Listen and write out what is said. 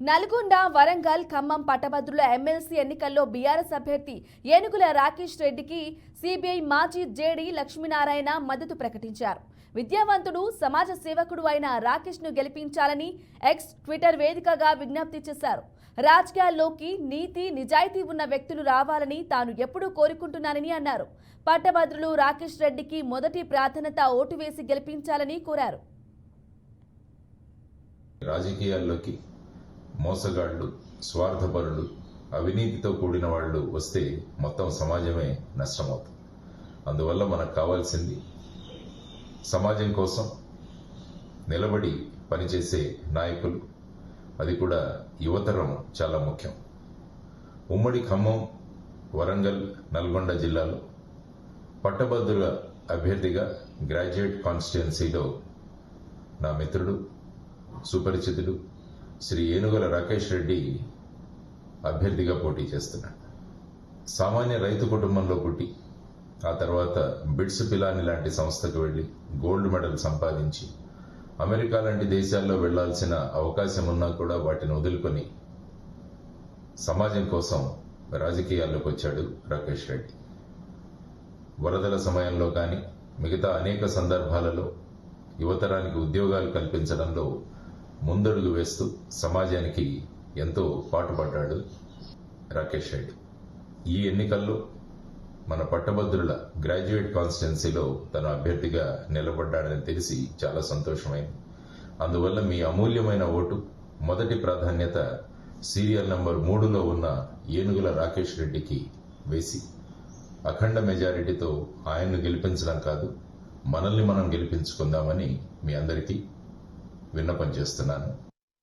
నల్గొండ, వరంగల్, ఖమ్మం పట్టభద్రుల ఎమ్మెల్సీ ఎన్నికల్లో బీఆర్ఎస్ అభ్యర్థి ఏనుగుల రాకేష్ రెడ్డికి సిబిఐ మాజీ జేడీ లక్ష్మీనారాయణ మద్దతు ప్రకటించారు. విద్యావంతుడు, సమాజ సేవకుడు అయిన రాకేష్ ను గెలిపించాలని ఎక్స్ ట్విట్టర్ వేదికగా విజ్ఞప్తి చేశారు. రాజకీయాల్లోకి నీతి, నిజాయితీ ఉన్న వ్యక్తులు రావాలని తాను ఎప్పుడూ కోరుకుంటున్నానని అన్నారు. పట్టభద్రులు రాకేష్ రెడ్డికి మొదటి ప్రాధాన్యత ఓటు వేసి గెలిపించాలని కోరారు. రాజకీయాల్లోకి మోసగాళ్లు, స్వార్థపరులు, అవినీతితో కూడిన వాళ్ళు వస్తే మొత్తం సమాజమే నష్టమవుతుంది. అందువల్ల మనకు కావాల్సింది సమాజం కోసం నిలబడి పనిచేసే నాయకులు, అది కూడా యువతరం చాలా ముఖ్యం. ఉమ్మడి ఖమ్మం, వరంగల్, నల్గొండ జిల్లాలో పట్టభద్రుల అభ్యర్థిగా గ్రాడ్యుయేట్ కాన్స్టిట్యుయెన్సీలో నా మిత్రుడు, సుపరిచితుడు శ్రీ ఏనుగుల రాకేష్ రెడ్డి అభ్యర్థిగా పోటీ చేస్తున్నాడు. సామాన్య రైతు కుటుంబంలో పుట్టి ఆ తర్వాత బిట్స్ పిలాని లాంటి సంస్థకు వెళ్లి గోల్డ్ మెడల్ సంపాదించి అమెరికా లాంటి దేశాల్లో వెళ్లాల్సిన అవకాశం ఉన్నా కూడా వాటిని వదులుకొని సమాజం కోసం రాజకీయాల్లోకి వచ్చాడు రాకేష్ రెడ్డి. వరదల సమయంలో కానీ మిగతా అనేక సందర్భాలలో యువతరానికి ఉద్యోగాలు కల్పించడంలో ముందడుగు వేస్తూ సమాజానికి ఎంతో పాటుపడ్డాడు రాకేష్ రెడ్డి. ఈ ఎన్నికల్లో మన పట్టభద్రుల గ్రాడ్యుయేట్ కాన్స్టిట్యుయెన్సీలో తన అభ్యర్థిగా నిలబడ్డాడని తెలిసి చాలా సంతోషమైంది. అందువల్ల మీ అమూల్యమైన ఓటు మొదటి ప్రాధాన్యత సీరియల్ నంబర్ 3లో ఉన్న ఏనుగుల రాకేష్ రెడ్డికి వేసి అఖండ మెజారిటీతో ఆయన్ను గెలిపించడం కాదు, మనల్ని మనం గెలిపించుకుందామని మీ అందరికీ విన్నపం చేస్తున్నాను.